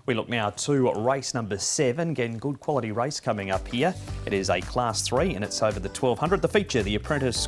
We look now to race number 7. Again, good quality race coming up here. It is a Class 3 and it's over the 1200. The feature, the Apprentice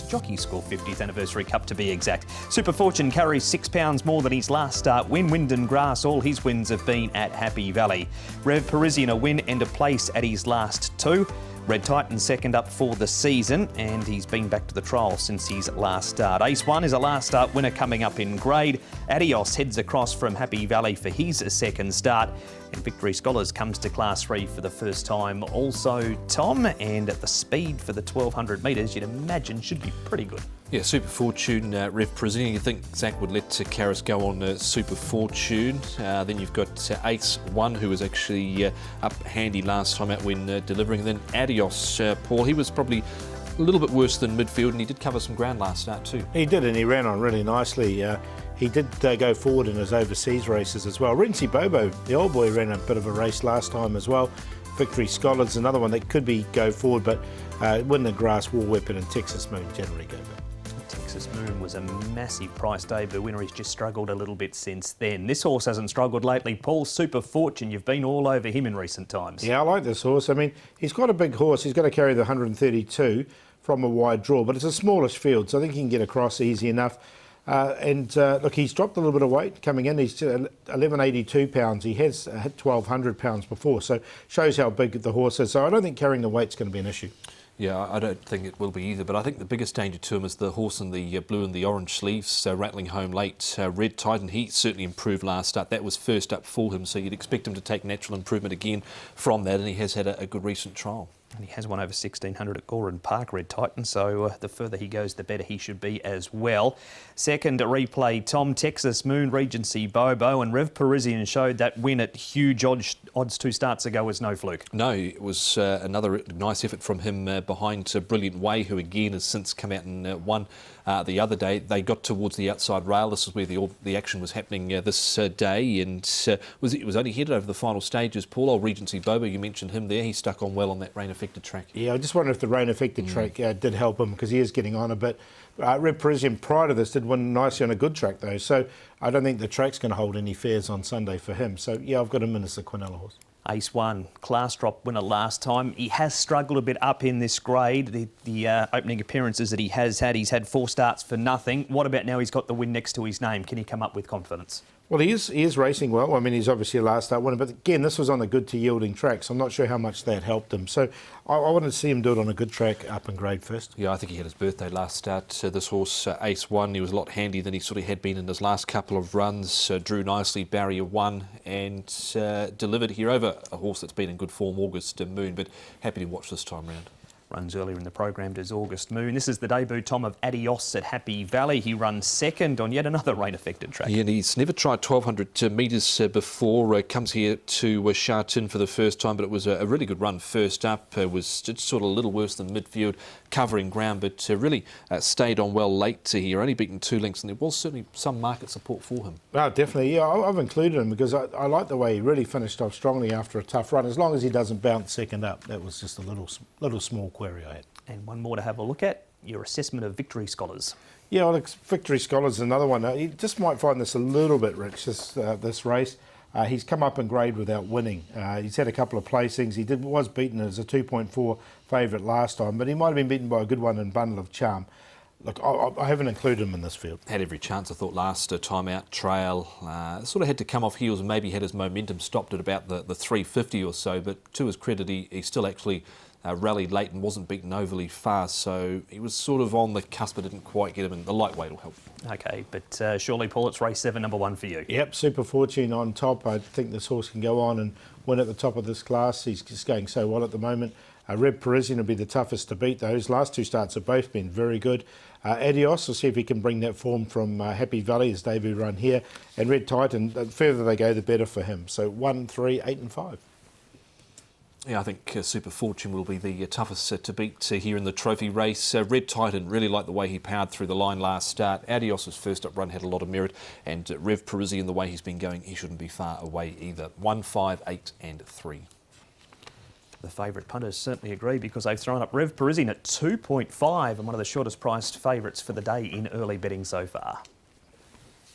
Jockey School 50th Anniversary Cup to be exact. Super Fortune carries £6 more than his last start win. Wind and Grass, all his wins have been at Happy Valley. Rev Parisian a win and a place at his last 2. Red Titan second up for the season and he's been back to the trial since his last start. Ace 1 is a last start winner coming up in grade. Adios heads across from Happy Valley for his second start. And Victory Scholars comes to Class 3 for the first time also, Tom. And at the speed for the 1200 metres, you'd imagine should be pretty good. Yeah, Super Fortune, Rev Parisian. You think Zach would let Karis go on Super Fortune. Then you've got Ace 1, who was actually up handy last time out when delivering. Then Adios, Paul, he was probably a little bit worse than midfield and he did cover some ground last start too. He did, and he ran on really nicely. He did go forward in his overseas races as well. Rincy Bobo, the old boy, ran a bit of a race last time as well. Victory Scholars, another one that could be go forward, but Wind and Grass, War Weapon and Texas Moon generally go back. Texas Moon was a massive price debut winner. He's just struggled a little bit since then. This horse hasn't struggled lately. Paul, Super Fortune, you've been all over him in recent times. Yeah, I like this horse. I mean, he's got a big horse. He's got to carry the 132 from a wide draw, but it's a smallish field, so I think he can get across easy enough. Look, he's dropped a little bit of weight coming in. He's 1182 pounds. He has hit 1200 pounds before, so shows how big the horse is. So I don't think carrying the weight's going to be an issue. Yeah, I don't think it will be either, but I think the biggest danger to him is the horse in the blue and the orange sleeves, rattling home late. Red Titan, he certainly improved last start. That was first up for him, so you'd expect him to take natural improvement again from that, and he has had a good recent trial. And he has won over 1600 at Goran Park, Red Titan, so the further he goes, the better he should be as well. Second replay, Tom, Texas Moon, Regency Bobo, and Rev Parisian showed that win at huge odds 2 starts ago was no fluke. No, it was another nice effort from him behind Brilliant Way, who again has since come out and won the other day. They got towards the outside rail. This is where the action was happening this day, and it was only headed over the final stages. Paul, old Regency Bobo, you mentioned him there. He stuck on well on that rain-affected track. Yeah, I just wonder if the rain-affected track did help him, because he is getting on a bit. Rev Parisian prior to this did win nicely on a good track though, so I don't think the track's going to hold any fares on Sunday for him. So yeah, I've got him in as the Quinella horse. Ace 1, class drop winner last time. He has struggled a bit up in this grade. The opening appearances that he has had, he's had 4 starts for nothing. What about now he's got the win next to his name? Can he come up with confidence? Well, he is racing well. I mean, he's obviously a last start winner, but again, this was on a good to yielding track, so I'm not sure how much that helped him. So I wanted to see him do it on a good track up in grade first. Yeah, I think he had his birthday last start. This horse, Ace 1, he was a lot handier than he sort of had been in his last couple of runs. Drew nicely, barrier 1, and delivered here over a horse that's been in good form, August Moon, but happy to watch this time round. Runs earlier in the program does August Moon. This is the debut, Tom, of Adios at Happy Valley. He runs second on yet another rain-affected track. Yeah, and he's never tried 1200 metres before. Comes here to Sha Tin for the first time, but it was a really good run first up. Was just sort of a little worse than midfield, covering ground, but really stayed on well late here. Only beaten 2 lengths, and there was certainly some market support for him. Oh, definitely. Yeah, I've included him because I like the way he really finished off strongly after a tough run. As long as he doesn't bounce second up, that was just a little small query I had. And one more to have a look at, your assessment of Victory Scholars. Yeah, well, Victory Scholars is another one. He just might find this a little bit rich, this race. He's come up in grade without winning. He's had a couple of placings. He was beaten as a 2.4 favourite last time, but he might have been beaten by a good one in Bundle of Charm. Look, I haven't included him in this field. Had every chance, I thought, last time out trail. Sort of had to come off heels and maybe had his momentum stopped at about the 350 or so, but to his credit, he still actually rallied late and wasn't beaten overly fast, so he was sort of on the cusp but didn't quite get him, and the lightweight will help. OK, but surely, Paul, it's race 7, number 1 for you. Yep, Super Fortune on top. I think this horse can go on and win at the top of this class. He's just going so well at the moment. Rev Parisian will be the toughest to beat. Those last 2 starts have both been very good. Adios, we'll see if he can bring that form from Happy Valley, his debut run here. And Red Titan, the further they go, the better for him. So 1, 3, 8 and 5. Yeah, I think Super Fortune will be the toughest to beat here in the trophy race. Red Titan, really liked the way he powered through the line last start. Adios's first up run had a lot of merit, and Rev Parisian, the way he's been going, he shouldn't be far away either. 1, 5, 8 and 3. The favourite punters certainly agree because they've thrown up Rev Parisian at 2.5 and one of the shortest priced favourites for the day in early betting so far.